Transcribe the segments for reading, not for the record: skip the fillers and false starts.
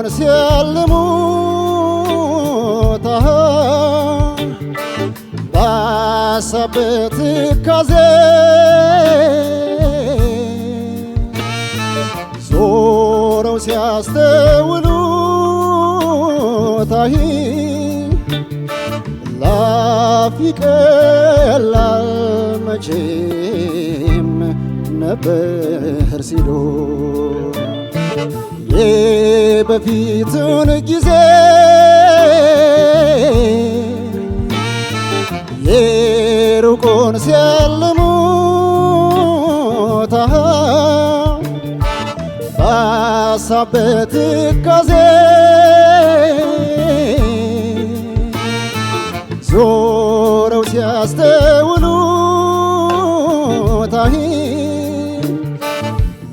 የሩቁን ሲያልሙት ባሳብ በትካዜ ዞረው ሲያስተውሉት ላፍ ይቀላል መቼም ነበር ሲሉ የበፊቱን ጊዜ የሩቁን ሲያልሙት ባሳብ በትካዜ ዞረው ሲያስተውሉት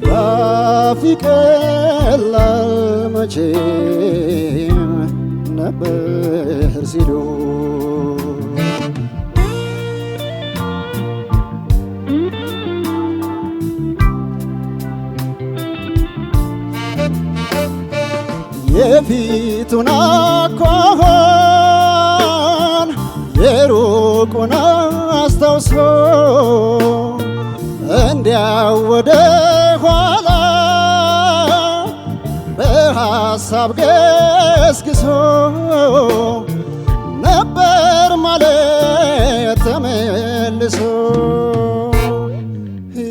ላፍ ይቀላል መቼም ነበር ሲሉ የፊቱን አኳኋን የሩቁን አስታውሶ እንዲያው ወደ ኋላ በሐሳብ ገስግሶ ነበር ማለት ተመልሶ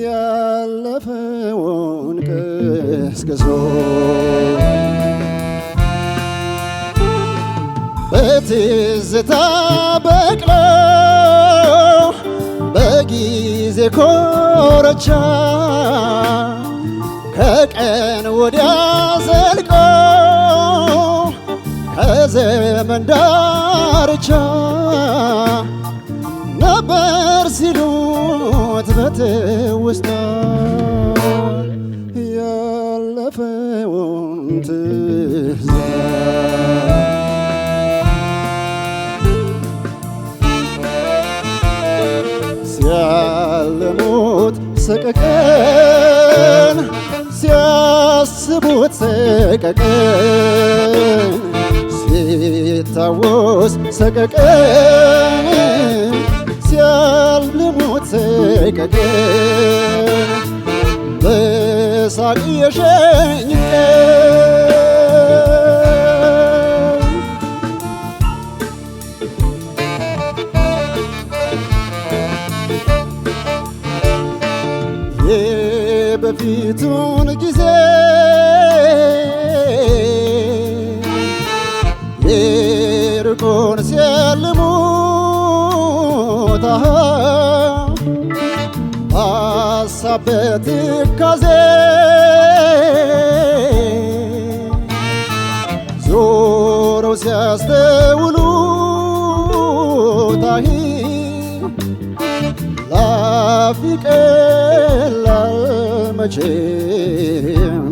ያለፈውን ቀስቅሶ በትዝታ በቅለው በጊዜ ኮረቻ ከቀን ወዲያ ዘልቆ ከዘመን ዳርቻ ነበር ሲሉት በትውስታ ያለፈውን ትዝታ ሲያልሙት ሰቀቀን ሲያስቡት ሰቀቀን ሲታወስ ሰቀቀን ሲያልሙት ሰቀቀን በሳቅ የሸኝ የበፊቱን ጊዜ የሩቁን ሲያልሙት ባሳብ በትካዜ ዞረው ሲያስተውሉት ላፍ ይቀላል መቼም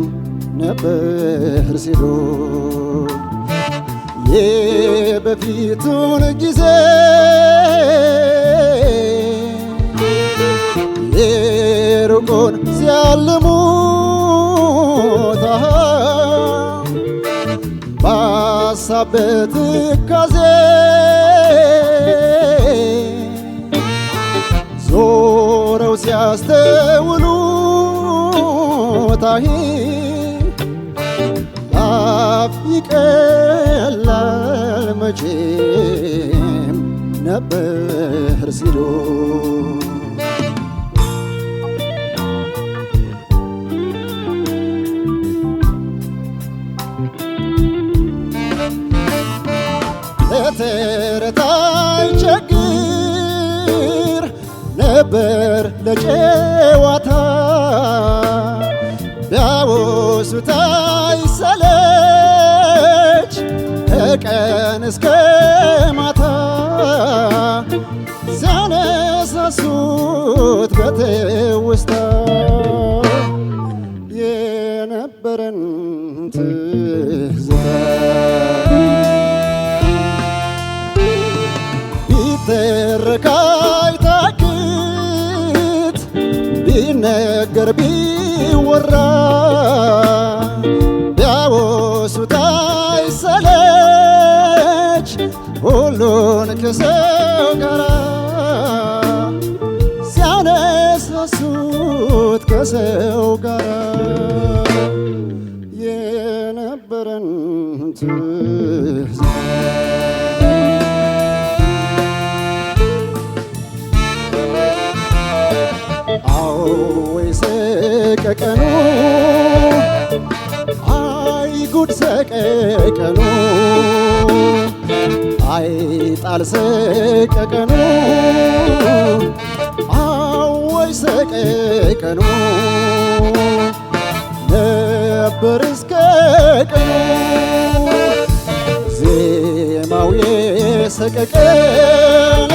ነበር ሲሉ የበፊቱን ጊዜ የሩቁን ሲያልሙት ባሳብ በትካዜ ዞረው ሲያስተውሉት ላፍ ይቀላል መቼም ነበር ሲሉ ለተረት አይቸግር ነበር ለጨዋታ ቢያወሱት አይሰለች ከቀን እስከ ማታ ሲያነሳሱት በትውስታ የነበረን ትዝታ ቢተረክ አይታክት ቢነገር ቢወራ ቢያወሱት ከሰው ጋራ ሲያነሳሱት ከሰው ጋራ የነበረን ትዝታ ወይ ሰቀቀኑ አይ ጉድ ሰቀቀኑ አይ ጣል ሰቀቀኑ አወይ ሰቀቀኑ ነበር እስከ ቀኑ ዜማው የሰቀቀን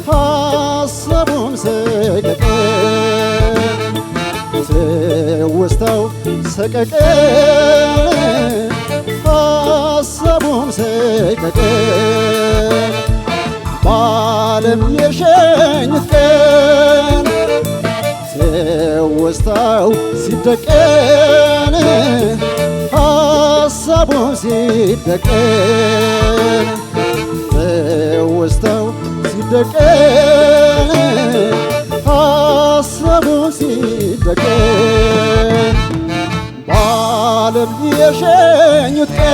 ሐሳቡም ሰቀቀን ትውስታው ሰቀቀን ሐሳቡም ሰቀቀን በዓለም የሸኙት ቀን ትውስታው ሲደቀን ሐሳቡም ሲደቀን ትውስታው ሲደቀን ሐሳቡ ሲደቀን በዓለም የሸኙት ቀን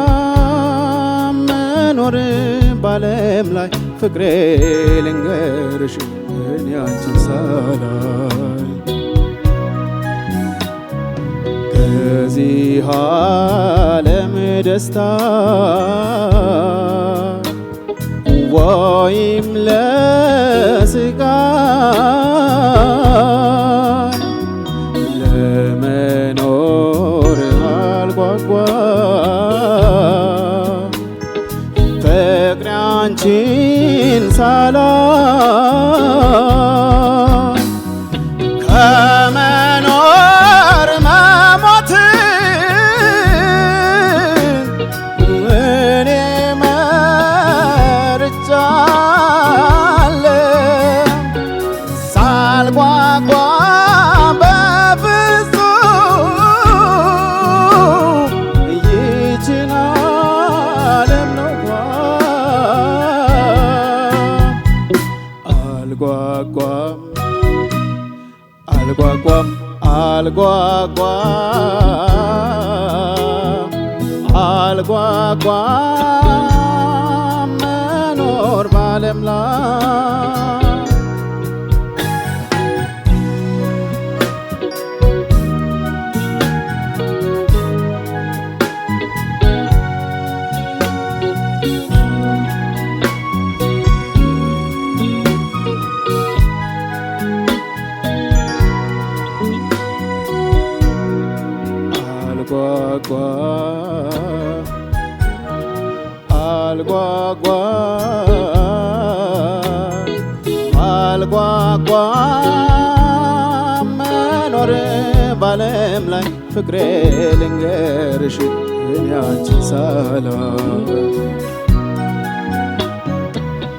አልጓጓም መኖር ባለም ላይ ፍቅሬ ልንገርሽ እኔ አንቺን ሳላይ ከዚህ ዓለም ደስታ ወይም ለስቃይ ለመኖር አልጓጓም ፍቅሬ አንቺን ሳላይ ከመኖር መሞትን እኔ መርጫለሁ ሳልጓጓ በፍጹም ይህችን ዓለም አልጓጓም አልጓጓም አልጓጓም መኖር ባለም ላይ አልጓጓም መኖር ባለም ላይ ፍቅሬ ልንገርሽ እኔ አንቺን ሳላይ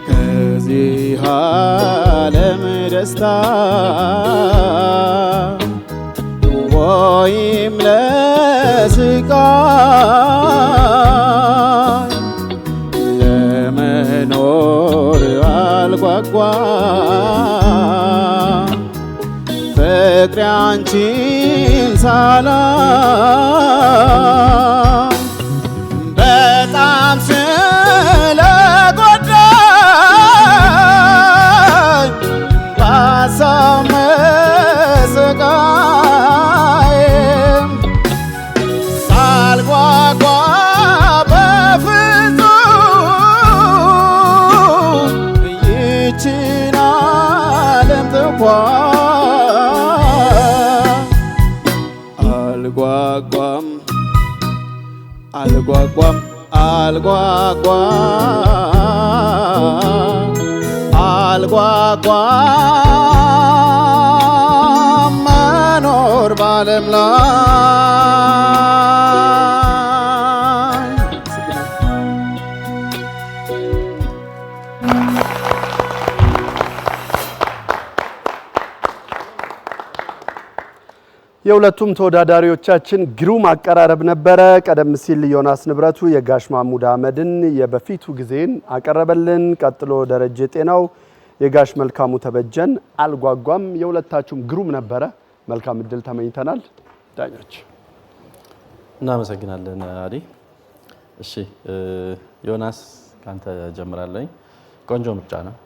ከዚህ ዓለም ደስታ ወይም ለስቃይ ለመኖር አልጓጓም ፍቅሬ አንቺን ሳላይ በጣም ስለጎዳኝ ባሳብ መሰቃየም ሳልጓጓ አልጓጓም አልጓጓም አልጓጓም መኖር ባለም ላይ የሁለቱም ተወዳዳሪዎቻችን ግሩም አቀራረብ ነበረ። ቀደም ሲል ዮናስ ንብረቱ የጋሽ ማሙድ አህመድን የበፊቱ ጊዜን አቀረበልን። ቀጥሎ ደረጀ ጤናው የጋሽ መልካሙ ተበጀን አልጓጓም። የሁለታችሁም ግሩም ነበረ። መልካም እድል ተመኝተናል። ዳኞች እናመሰግናለን። አዲ እሺ፣ ዮናስ ካንተ ጀምራለኝ። ቆንጆ ምርጫ ነው።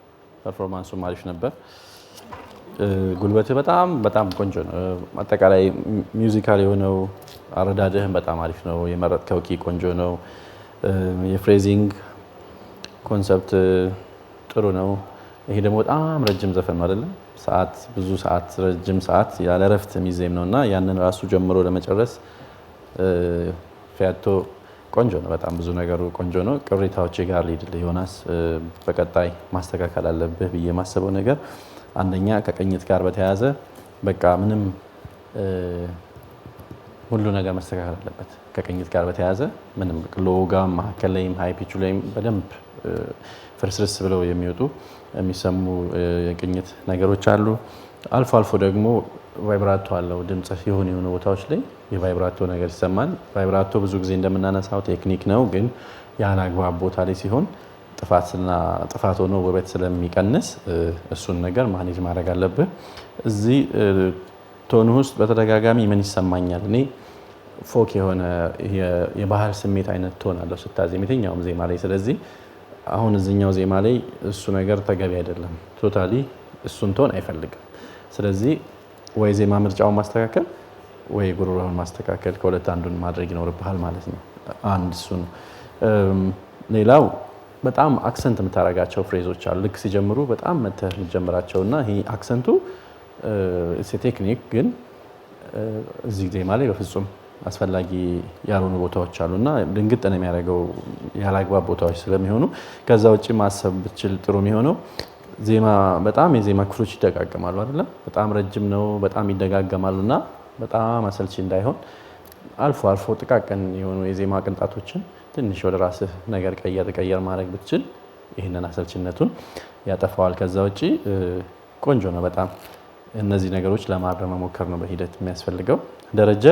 ፐርፎርማንሱ አሪፍ ነበር። ጉልበት በጣም ቆንጆ ነው። አጠቃላይ ሚውዚካል የሆነው አረዳድህም በጣም አሪፍ ነው። የመረጥከው ኪ ቆንጆ ነው። የፍሬዚንግ ኮንሰፕት ጥሩ ነው። ይሄ ደግሞ በጣም ረጅም ዘፈን ነው አይደለም? ብዙ ሰዓት ረጅም ሰዓት ያለ እረፍት የሚዜም ነውና ያንን ራሱ ጀምሮ ለመጨረስ ፊያቶ ቆንጆ ነው። በጣም ብዙ ነገሩ ቆንጆ ነው። ቅሬታዎች ጋር ሊድል ዮናስ በቀጣይ ማስተካከል አለብህ ብዬ የማስበው ነገር አንደኛ ከቅኝት ጋር በተያያዘ በቃ ምንም ሁሉ ነገር መስተካከል አለበት። ከቅኝት ጋር በተያያዘ ምንም ሎጋም መሀከል ላይም ሃይ ፒቹ ላይም በደንብ ፍርስርስ ብለው የሚወጡ የሚሰሙ የቅኝት ነገሮች አሉ። አልፎ አልፎ ደግሞ ቫይብራቶ አለው ድምጽ የሆኑ ቦታዎች ላይ የቫይብራቶ ነገር ይሰማል። ቫይብራቶ ብዙ ጊዜ እንደምናነሳው ቴክኒክ ነው፣ ግን ያን አግባብ ቦታ ላይ ሲሆን ጥፋት ሆኖ ውበት ስለሚቀንስ እሱን ነገር ማኔጅ ማድረግ አለብህ። እዚህ ቶን ውስጥ በተደጋጋሚ ምን ይሰማኛል እኔ ፎክ የሆነ የባህል ስሜት አይነት ቶን አለው ስታዜም የትኛውም ዜማ ላይ። ስለዚህ አሁን እዚህኛው ዜማ ላይ እሱ ነገር ተገቢ አይደለም። ቶታሊ እሱን ቶን አይፈልግም። ስለዚህ ወይ ዜማ ምርጫውን ማስተካከል ወይ ጉሮሮውን ማስተካከል፣ ከሁለት አንዱን ማድረግ ይኖርብሃል ማለት ነው። አንድ እሱ ነው። ሌላው በጣም አክሰንት የምታረጋቸው ፍሬዞች አሉ። ልክ ሲጀምሩ በጣም መተህ የምትጀምራቸውና ይሄ አክሰንቱ ቴክኒክ ግን እዚህ ዜማ ላይ በፍጹም አስፈላጊ ያልሆኑ ቦታዎች አሉና ድንግጥ ነው የሚያደርገው ያላግባብ ቦታዎች ስለሚሆኑ ከዛ ውጪ ማሰብ ብችል ጥሩ የሚሆነው በጣም የዜማ ክፍሎች ይደጋገማሉ አይደለም? በጣም ረጅም ነው፣ በጣም ይደጋገማሉና በጣም አሰልቺ እንዳይሆን አልፎ አልፎ ጥቃቅን የሆኑ የዜማ ቅንጣቶችን ትንሽ ወደ ራስህ ነገር ቀየር ማድረግ ብትችል ይህንን አሰልችነቱን ያጠፋዋል። ከዛ ውጪ ቆንጆ ነው በጣም። እነዚህ ነገሮች ለማረም መሞከር ነው በሂደት የሚያስፈልገው። ደረጀ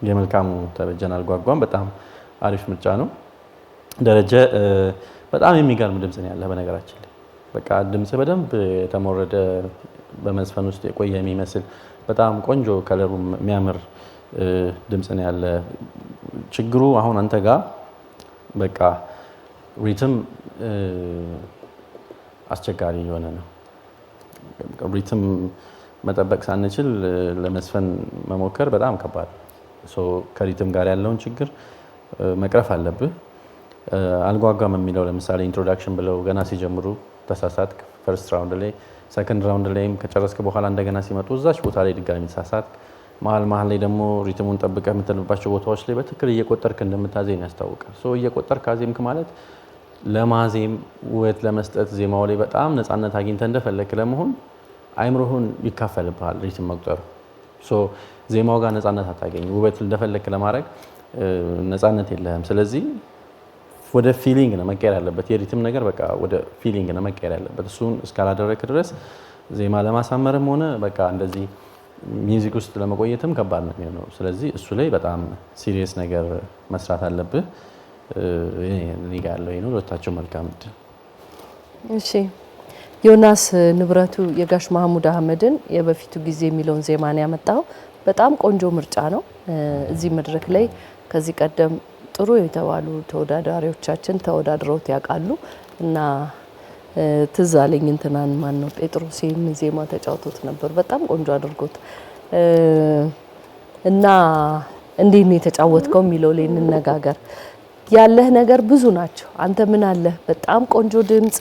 የመልካሙ ተበጀን አልጓጓም በጣም አሪፍ ምርጫ ነው። ደረጀ በጣም የሚገርም ድምጽ ነው ያለህ በነገራችን ላይ። በቃ ድምጽ በደንብ የተሞረደ በመዝፈን ውስጥ የቆየ የሚመስል በጣም ቆንጆ ከለሩ የሚያምር ድምጽ ነው ያለ። ችግሩ አሁን አንተ ጋር በቃ ሪትም አስቸጋሪ የሆነ ነው። ሪትም መጠበቅ ሳንችል ለመስፈን መሞከር በጣም ከባድ ነው። ከሪትም ጋር ያለውን ችግር መቅረፍ አለብህ። አልጓጓም የሚለው ለምሳሌ ኢንትሮዳክሽን ብለው ገና ሲጀምሩ ተሳሳት፣ ፈርስት ራውንድ ላይ ሰከንድ ራውንድ ላይም ከጨረስክ በኋላ እንደገና ሲመጡ እዛች ቦታ ላይ ድጋሚ ተሳሳት። መሀል ላይ ደግሞ ሪትሙን ጠብቀህ የምትልባቸው ቦታዎች ላይ በትክክል እየቆጠርክ እንደምታዜም ያስታውቃል። እየቆጠርክ አዜምክ ማለት ለማዜም ውበት ለመስጠት ዜማው ላይ በጣም ነፃነት አግኝተህ እንደፈለክ ለመሆን አይምሮህን ይካፈልብሃል ሪትም መቁጠሩ። ዜማው ጋር ነፃነት አታገኝ። ውበት እንደፈለክ ለማድረግ ነፃነት የለህም። ስለዚህ ወደ ፊሊንግ ነው መቀየር ያለበት። የሪትም ነገር በቃ ወደ ፊሊንግ ነው መቀየር ያለበት። እሱን እስካላደረክ ድረስ ዜማ ለማሳመርም ሆነ በቃ እንደዚህ ሚውዚክ ውስጥ ለመቆየትም ከባድ ነው የሚሆነው። ስለዚህ እሱ ላይ በጣም ሲሪየስ ነገር መስራት አለብህ። እኔ ጋር ያለው ይሄ ነው። ሁለታቸው መልካም እድል። እሺ ዮናስ ንብረቱ የጋሽ ማሙድ አህመድን የበፊቱ ጊዜ የሚለውን ዜማን ያመጣው በጣም ቆንጆ ምርጫ ነው። እዚህ መድረክ ላይ ከዚህ ቀደም ጥሩ የተባሉ ተወዳዳሪዎቻችን ተወዳድረውት ያውቃሉ እና ትዝ አለኝ እንትናን ማን ነው ጴጥሮስን ዜማ ተጫውቶት ነበር በጣም ቆንጆ አድርጎት እና እንዴት ነው የተጫወትከው የሚለው ላይ እንነጋገር። ያለህ ነገር ብዙ ናቸው። አንተ ምን አለህ? በጣም ቆንጆ ድምጽ፣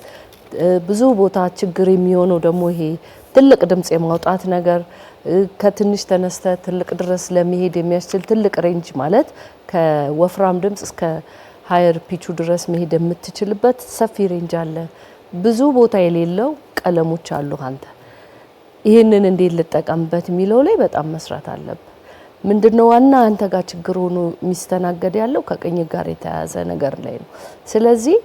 ብዙ ቦታ ችግር የሚሆነው ደግሞ ይሄ ትልቅ ድምጽ የማውጣት ነገር ከትንሽ ተነስተ ትልቅ ድረስ ለመሄድ የሚያስችል ትልቅ ሬንጅ ማለት ከወፍራም ድምጽ እስከ ሃየር ፒቹ ድረስ መሄድ የምትችልበት ሰፊ ሬንጅ አለ። ብዙ ቦታ የሌለው ቀለሞች አሉ። አንተ ይሄንን እንዴት ልጠቀምበት የሚለው ላይ በጣም መስራት አለብህ። ምንድነው ዋና አንተ ጋር ችግር ሆኖ የሚስተናገድ ያለው ከቅኝ ጋር የተያያዘ ነገር ላይ ነው። ስለዚህ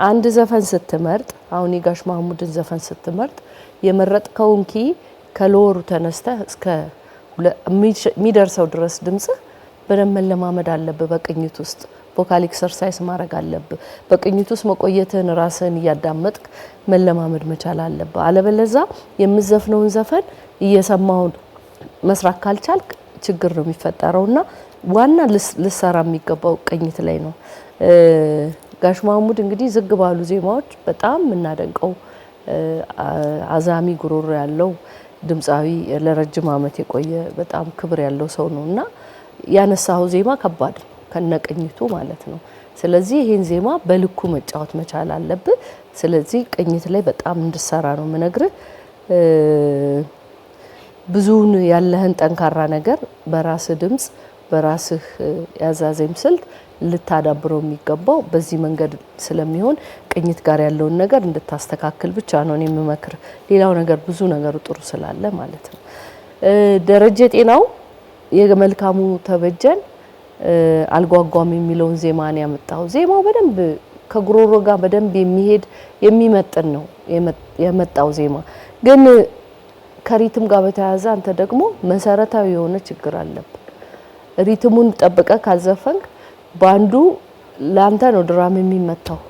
አንድ ዘፈን ስትመርጥ አሁን የጋሽ ማሙድን ዘፈን ስትመርጥ የመረጥከውን ኪ ከሎወሩ ተነስተ እስከ ሚደርሰው ድረስ ድምጽ በደንብ መለማመድ አለብህ። በቅኝት ውስጥ ቮካል ኤክሰርሳይዝ ማድረግ አለብህ። በቅኝት ውስጥ መቆየትን ራስን እያዳመጥክ መለማመድ መቻል አለብህ። አለበለዛ የምዘፍነውን ዘፈን እየሰማው መስራት ካልቻልክ ችግር ነው የሚፈጠረውና ዋና ልሰራ የሚገባው ቅኝት ላይ ነው። ጋሽ ማሙድ እንግዲህ ዝግ ባሉ ዜማዎች በጣም እናደንቀው አዛሚ ጉሮሮ ያለው ድምጻዊ ለረጅም ዓመት የቆየ በጣም ክብር ያለው ሰው ነውና ያነሳው ዜማ ከባድ ነው ከነቅኝቱ ማለት ነው። ስለዚህ ይሄን ዜማ በልኩ መጫወት መቻል አለብህ። ስለዚህ ቅኝት ላይ በጣም እንድሰራ ነው የምነግርህ። ብዙውን ያለህን ጠንካራ ነገር በራስህ ድምጽ በራስህ ያዛዜም ስልት ልታዳብረው የሚገባው በዚህ መንገድ ስለሚሆን ቅኝት ጋር ያለውን ነገር እንድታስተካክል ብቻ ነው እኔ የምመክር። ሌላው ነገር ብዙ ነገር ጥሩ ስላለ ማለት ነው። ደረጀ ጤናው የመልካሙ ተበጀን አልጓጓም የሚለውን ዜማን ያመጣው ዜማው በደንብ ከጉሮሮ ጋር በደንብ የሚሄድ የሚመጥን ነው የመጣው ዜማ። ግን ከሪትም ጋር በተያያዘ አንተ ደግሞ መሰረታዊ የሆነ ችግር አለብህ። ሪትሙን ጠብቀ ካልዘፈንክ ባንዱ ላንተ ነው ድራም የሚመታው፣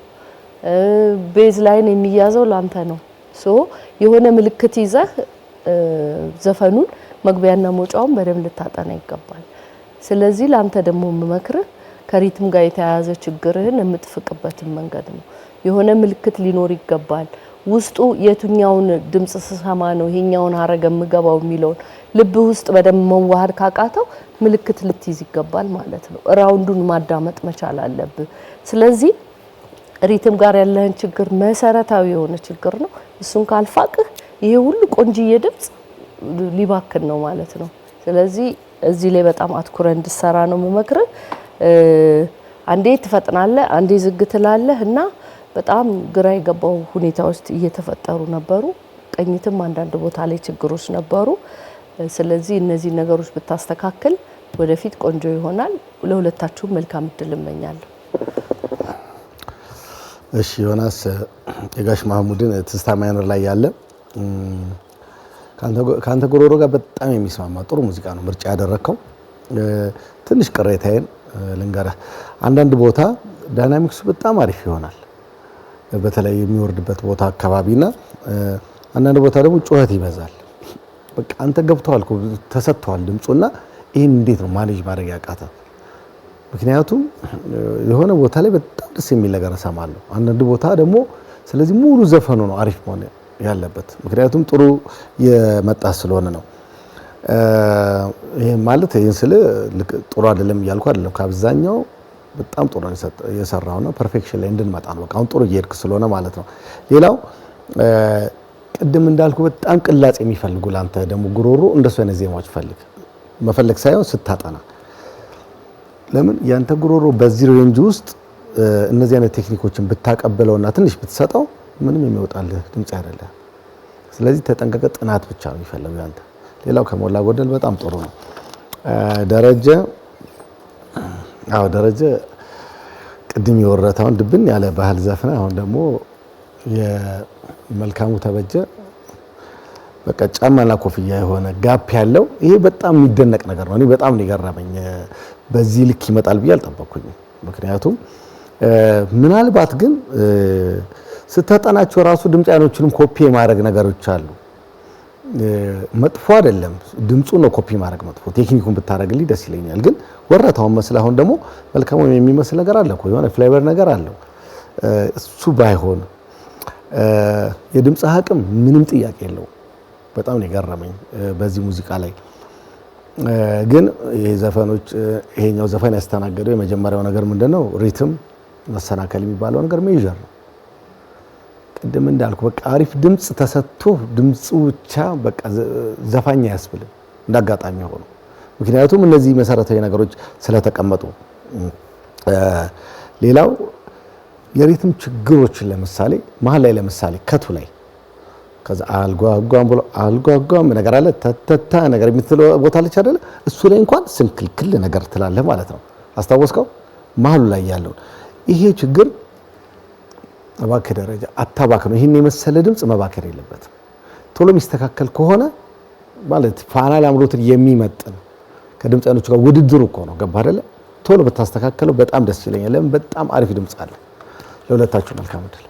ቤዝ ላይን የሚያዘው ላንተ ነው። ሶ የሆነ ምልክት ይዘህ ዘፈኑን መግቢያና መውጫውን በደንብ ልታጠና ይገባል። ስለዚህ ላንተ ደግሞ የምመክርህ ከሪትም ጋር የተያያዘ ችግርህን የምትፍቅበትን መንገድ ነው። የሆነ ምልክት ሊኖር ይገባል። ውስጡ የቱኛውን ድምጽ ስሰማ ነው ይሄኛውን ሀረግ የምገባው የሚለውን ልብ ውስጥ በደንብ መዋሃድ ካቃተው ምልክት ልትይዝ ይገባል ማለት ነው። ራውንዱን ማዳመጥ መቻል አለብህ። ስለዚህ ሪትም ጋር ያለህን ችግር መሰረታዊ የሆነ ችግር ነው። እሱን ካልፋቅህ ይሄ ሁሉ ቆንጂዬ ድምጽ ሊባክን ነው ማለት ነው። ስለዚህ እዚህ ላይ በጣም አትኩረ እንድሰራ ነው የምመክርህ። አንዴ ትፈጥናለህ፣ አንዴ ዝግ ትላለህ እና በጣም ግራ የገባው ሁኔታዎች እየተፈጠሩ ነበሩ። ቅኝትም አንዳንድ ቦታ ላይ ችግሮች ነበሩ። ስለዚህ እነዚህ ነገሮች ብታስተካክል ወደፊት ቆንጆ ይሆናል። ለሁለታችሁም መልካም እድል እመኛለሁ። እሺ ዮናስ፣ የጋሽ ማሙድን ትዝታ ማይነር ላይ ያለ ካንተ ጉሮሮ ጋር በጣም የሚስማማ ጥሩ ሙዚቃ ነው ምርጫ ያደረከው። ትንሽ ቅሬታዬን ልንገርህ። አንዳንድ ቦታ ዳይናሚክሱ በጣም አሪፍ ይሆናል፣ በተለይ የሚወርድበት ቦታ አካባቢና አንዳንድ ቦታ ደግሞ ጩኸት ይበዛል። በቃ አንተ ገብቷል፣ ተሰጥቷል ድምጹና ይሄን እንዴት ነው ማኔጅ ማድረግ ያቃተ? ምክንያቱም የሆነ ቦታ ላይ በጣም ደስ የሚል ነገር እሰማለሁ፣ አንዳንድ ቦታ ደግሞ ስለዚህ ሙሉ ዘፈኑ ነው አሪፍ መሆን ያለበት። ምክንያቱም ጥሩ የመጣ ስለሆነ ነው። ይሄ ማለት ይሄን ስለ ጥሩ አይደለም እያልኩ አይደለም። ከአብዛኛው በጣም ጥሩ ነው የሰራውና ፐርፌክሽን ላይ እንድንመጣ ነው። በቃ አሁን ጥሩ እየሄድክ ስለሆነ ማለት ነው። ሌላው ቅድም እንዳልኩ በጣም ቅላጽ የሚፈልጉ ላንተ ደግሞ ጉሮሮ እንደሱ አይነት ዜማዎች መፈለግ ሳይሆን ስታጠና፣ ለምን ያንተ ጉሮሮ በዚህ ሬንጅ ውስጥ እነዚህ አይነት ቴክኒኮችን ብታቀበለውና ትንሽ ብትሰጠው ምንም የሚወጣልህ ድምጽ አይደለም። ስለዚህ ተጠንቀቀ፣ ጥናት ብቻ ነው የሚፈልገው ያንተ። ሌላው ከሞላ ጎደል በጣም ጥሩ ነው። ደረጀ ቅድም የወረታውን ድብን ያለ ባህል ዘፈነ። አሁን ደግሞ የመልካሙ ተበጀ በቃ ጫማና ኮፍያ የሆነ ጋፕ ያለው ይሄ በጣም የሚደነቅ ነገር ነው። እኔ በጣም ነው የገረመኝ። በዚህ ልክ ይመጣል ብዬ አልጠበቅኩኝም። ምክንያቱም ምናልባት ግን ስተጠናቸው ራሱ ድምጻኖችንም ኮፒ የማድረግ ነገሮች አሉ። መጥፎ አይደለም፣ ድምጹ ነው ኮፒ ማድረግ መጥፎ። ቴክኒኩን ብታረግልኝ ደስ ይለኛል። ግን ወረታውን መስል አሁን ደግሞ መልካሙ የሚመስል ነገር አለ እኮ የሆነ ፍሌቨር ነገር አለው። እሱ ባይሆን የድምጽ አቅም ምንም ጥያቄ የለው። በጣም ነው የገረመኝ በዚህ ሙዚቃ ላይ። ግን ይሄኛው ዘፈን ያስተናገደው የመጀመሪያው ነገር ምንድነው? ሪትም መሰናከል የሚባለው ነገር ሜጀር ነው። ቅድም እንዳልኩ በቃ አሪፍ ድምጽ ተሰጥቶ ድምጹ ብቻ በቃ ዘፋኝ አያስብልም እንዳጋጣሚ ሆኖ ምክንያቱም እነዚህ መሰረታዊ ነገሮች ስለተቀመጡ ሌላው የሪትም ችግሮችን ለምሳሌ መሀል ላይ ለምሳሌ ከቱ ላይ ከዛ አልጓጓም ብሎ አልጓጓም ነገር አለ ተተታ ነገር የምትለው ቦታ አለች አይደለ እሱ ላይ እንኳን ስንክልክል ነገር ትላለህ ማለት ነው አስታወስከው መሀሉ ላይ ያለው ይሄ ችግር እባክህ ደረጃ አታባክ ነው ይሄን የመሰለ ድምጽ መባከር የለበትም ቶሎ የሚስተካከል ከሆነ ማለት ፋና ላምሮትን የሚመጥን ከድምጻኖቹ ጋር ውድድሩ እኮ ነው ገባ አይደለ ቶሎ ብታስተካከለው በጣም ደስ ይለኛል ለምን በጣም አሪፍ ድምጽ አለ ለሁለታችሁ መልካም እድል